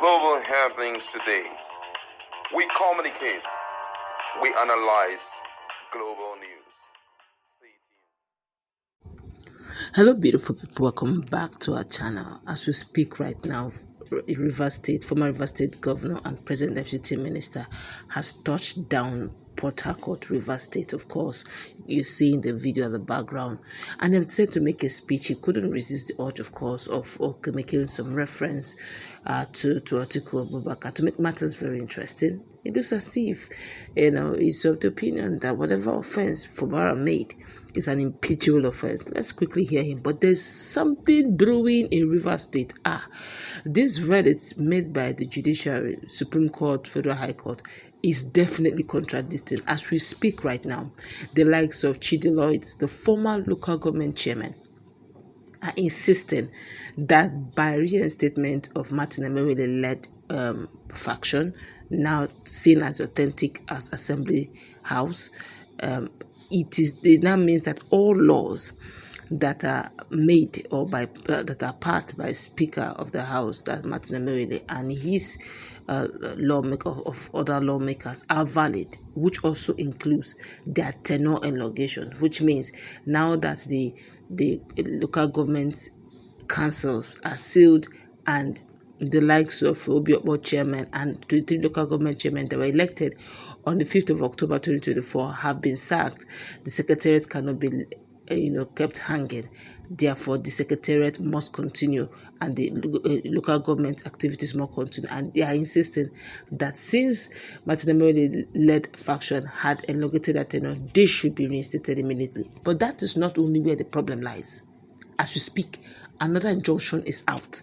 Global happenings today. We communicate. We analyze global news. Stay tuned. Hello, beautiful people. Welcome back to our channel. As we speak right now, former River State Governor and President FCT Minister has touched down Port Harcourt, River State. Of course, you see in the video at the background. And they've said to make a speech. He couldn't resist the urge, of course, of making some reference to Atiku Abubakar to make matters very interesting. It looks as if, he's of the opinion that whatever offense Fubara made is an impeachable offense. Let's quickly hear him. But there's something brewing in River State. This verdict made by the Judiciary, Supreme Court, Federal High Court, is definitely contradicting. As we speak right now, the likes of Chidi Lloyd, the former local government chairman, are insisting that by reinstatement of Martin Emefiele-led faction, now seen as authentic as Assembly House, it now means that all laws that are made or that are passed by Speaker of the House, that Martin Emefiele, and his other lawmakers are valid, which also includes their tenure elongation, which means now that the local government councils are sealed and the likes of Obiokpo chairman and the three local government chairmen that were elected on the 5th of October 2024 have been sacked, the secretariat cannot be kept hanging. Therefore, the secretariat must continue and the local government activities must continue. And they are insisting that since Martin Emefiele-led faction had elongated their tenure, they should be reinstated immediately. But that is not only where the problem lies. As we speak, another injunction is out.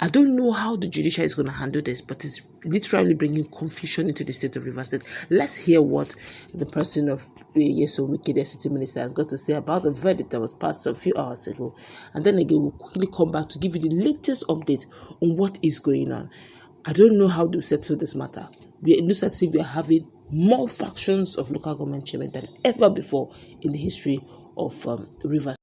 I don't know how the judiciary is going to handle this, but it's literally bringing confusion into the state of Rivers State. Let's hear what the person of Wike, the city minister, has got to say about the verdict that was passed a few hours ago. And then again, we'll quickly come back to give you the latest update on what is going on. I don't know how to settle this matter. It looks as if we are having more factions of local government chairmen than ever before in the history of Rivers.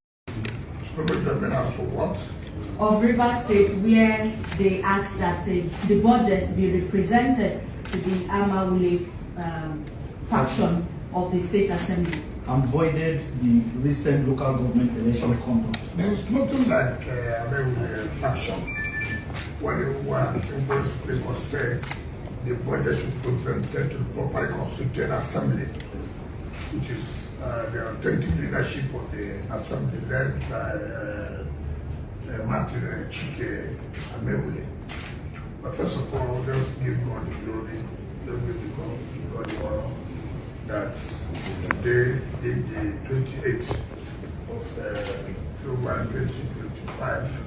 Of River State, where they asked that the budget be represented to the Amaule faction of the State Assembly. And voided the recent local government election conduct. There is nothing like Amaule faction. What the Supreme Court said, the budget should be presented to the properly constituted assembly, which is the authentic leadership of the assembly led by Martin Ameachi. But first of all, let's give God the glory, let's give God the honor that today, the 28th of February 2025,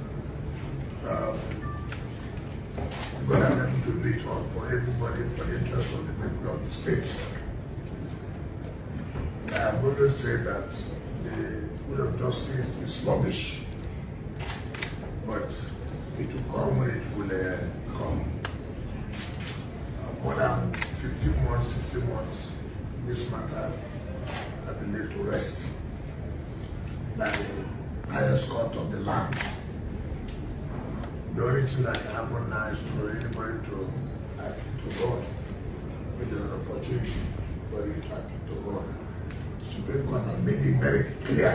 God has able to do it all for everybody, for the interest of the people of the state. I have always said that the will of justice is rubbish, but it will come when it will come. More than 15 months, 60 months, this matter has been laid to rest by the highest court of the land. The only thing that can happen now is for anybody to appeal to God, with an opportunity for you to appeal to God. Supreme Court has made it very clear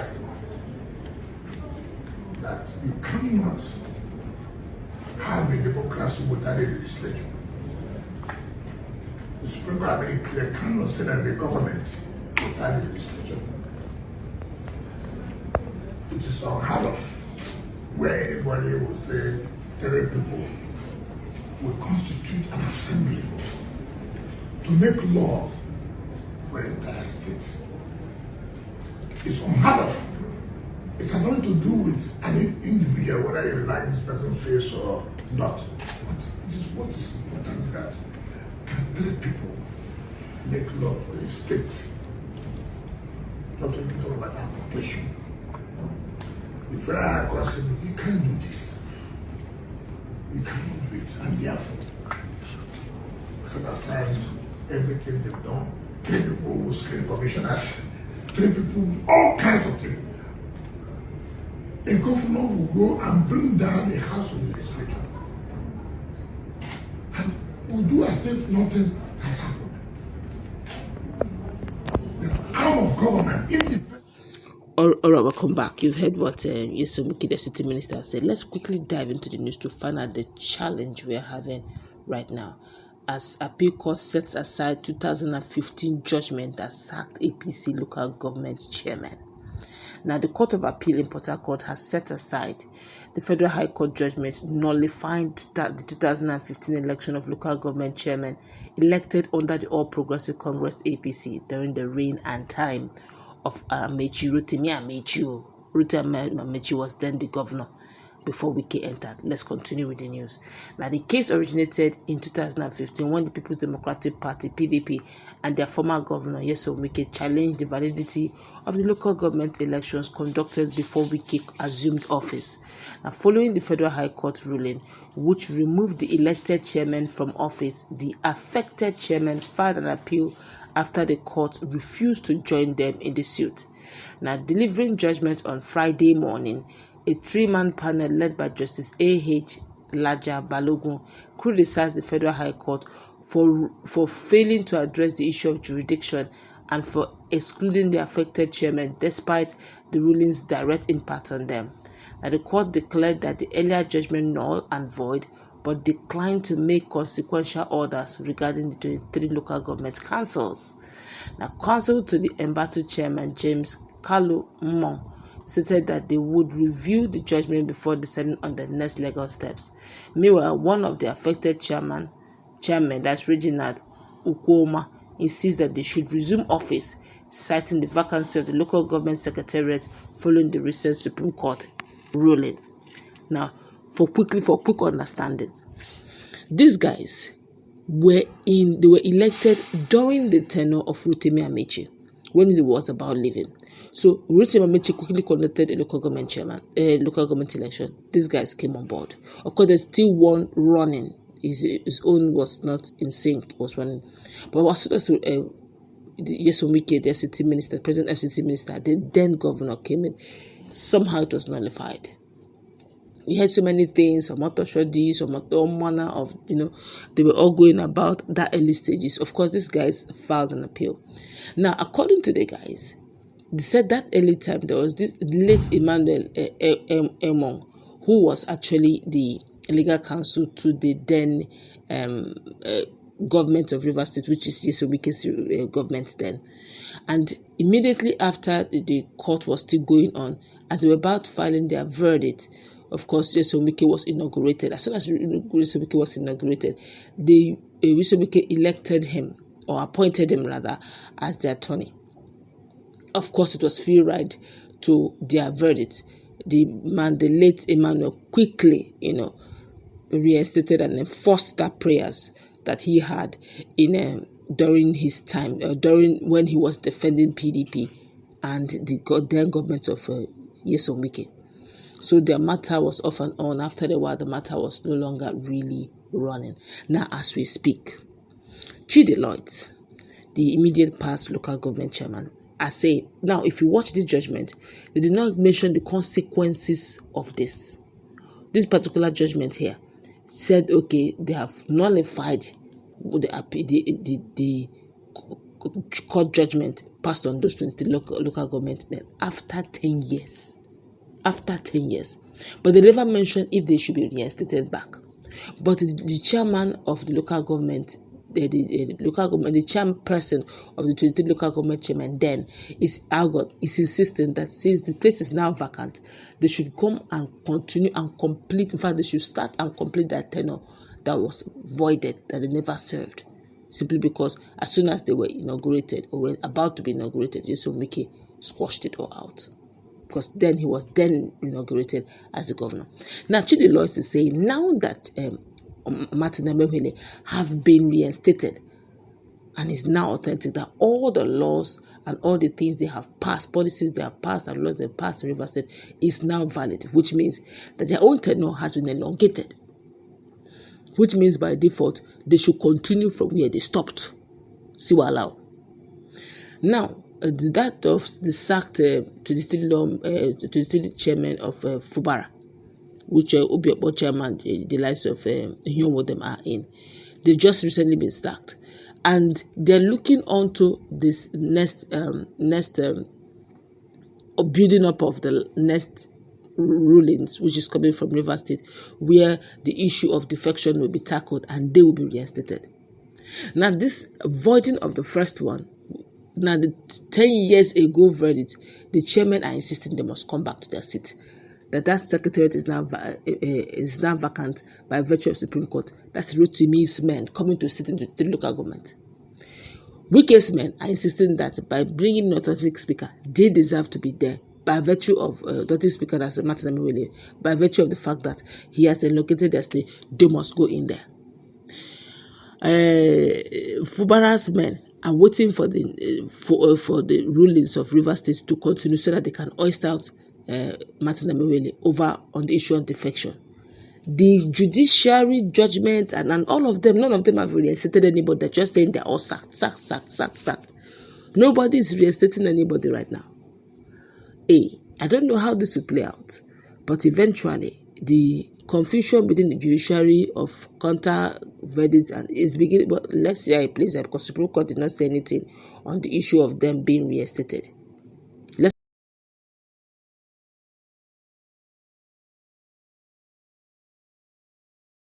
that you cannot have a democracy without a legislature. The Supreme Court has made it clear, cannot sit as a government without a legislature. It is unheard of where anybody will say 3 people will constitute an assembly to make law for the entire state. It's unheard of. It has nothing to do with an individual, whether you like this person's face or not. But it is what is important that can 3 people make law for a state? Not only talk about appropriation. The Federal High Court said, you can't do this. You cannot do it. And therefore, set aside everything they've done. 3 people who screen commissioners, 3 people, all kinds of things. A governor will go and bring down the House of Legislature. will do as if nothing has happened. The arm of government, independent. All right, welcome back. You've heard what Soeaks, the city minister, said. Let's quickly dive into the news to find out the challenge we're having right now. As appeal court sets aside 2015 judgment that sacked APC local government chairman. Now, the Court of Appeal in Port Harcourt has set aside the Federal High Court judgment nullifying the 2015 election of local government chairman elected under the All Progressive Congress APC during the reign and time of Ameachi, Rotimi Ameachi. Rotimi Ameachi was then the governor before Wike entered. Let's continue with the news. Now, the case originated in 2015 when the People's Democratic Party, PDP, and their former governor, Wike, challenged the validity of the local government elections conducted before Wike assumed office. Now, following the Federal High Court ruling, which removed the elected chairman from office, the affected chairman filed an appeal after the court refused to join them in the suit. Now, delivering judgment on Friday morning, a three-man panel led by Justice A.H. Laja Balogun criticized the Federal High Court for failing to address the issue of jurisdiction and for excluding the affected chairman despite the ruling's direct impact on them. Now, the court declared that the earlier judgment null and void, but declined to make consequential orders regarding the 23 local government councils. Now, counsel to the embattled chairman, James Kalu Mmong, stated that they would review the judgment before deciding on the next legal steps. Meanwhile, one of the affected chairman, that's Reginald Ukwoma, insists that they should resume office, citing the vacancy of the local government secretariat following the recent Supreme Court ruling. Now, for quick understanding, these guys were elected during the tenure of Rotimi Ameachi when it was about leaving. So Rotimi Ameachi quickly conducted a local government election. These guys came on board. Of course, there's still one running. His own was not in sync. Was running, but as soon as Wike, the FCT minister, present FCT minister, the then governor came in, somehow it was nullified. We had so many things, some autoshodis, some all manner of, they were all going about that early stages. Of course, these guys filed an appeal. Now, according to the guys, they said that early time there was this late Emmanuel Emong, who was actually the legal counsel to the then government of Rivers State, which is Soeaks' government then. And immediately after the court was still going on, as they were about filing their verdict, of course, Soeaks was inaugurated. As soon as Soeaks was inaugurated, Soeaks elected him, or appointed him rather, as the attorney. Of course, it was free ride to their verdict. The late Emmanuel, quickly, reinstated and enforced that prayers that he had during his time, during when he was defending PDP and the then government of Soeaks. So their matter was off and on. After a while, the matter was no longer really running. Now, as we speak, Chidi Lloyd, the immediate past local government chairman, I say, now if you watch this judgment, they did not mention the consequences of this. This particular judgment here said, okay, they have nullified the court judgment passed on those 20 local government men after 10 years. After 10 years. But they never mentioned if they should be reinstated back. But the chairman of the local government, the chairperson of the 23 local government chairman then is insisting that since the place is now vacant, they should come and continue and complete. In fact, they should start and complete that tenure that was voided, that they never served. Simply because as soon as they were inaugurated or were about to be inaugurated, Soeaks squashed it all out. Because then he was inaugurated as the governor. Now, Chidi Lloyd is saying now that Martin Ameachi have been reinstated and is now authentic, that all the laws and all the things they have passed, policies they have passed and laws they have passed in Rivers State is now valid, which means that their own tenure has been elongated, which means by default they should continue from where they stopped. See what allow. Now, that of the sacked 23 chairman of Fubara, which Obiokpo chairman, the likes of Hyun them are in. They've just recently been sacked, and they're looking onto this next building up of the next rulings, which is coming from Rivers State, where the issue of defection will be tackled and they will be reinstated. Now, this voiding of the first one, now the 10 years ago verdict, the chairmen are insisting they must come back to their seat. That secretariat is now vacant by virtue of Supreme Court. That's Rotimi's men coming to sit into the local government. Wike's men are insisting that by bringing an authoristic speaker, they deserve to be there by virtue of authoristic speaker, that's Rotimi Ameachi, by virtue of the fact that he has located their state, they must go in there. Fubara's men are waiting for the rulings of Rivers State to continue so that they can oyster out Rotimi Ameachi over on the issue of defection. The judiciary judgment and all of them, none of them have reinstated anybody. They're just saying they're all sacked. Nobody is reinstating anybody right now. I don't know how this will play out, but eventually the confusion within the judiciary of counter verdicts and is beginning. But let's see how it plays out, because Supreme Court did not say anything on the issue of them being reinstated.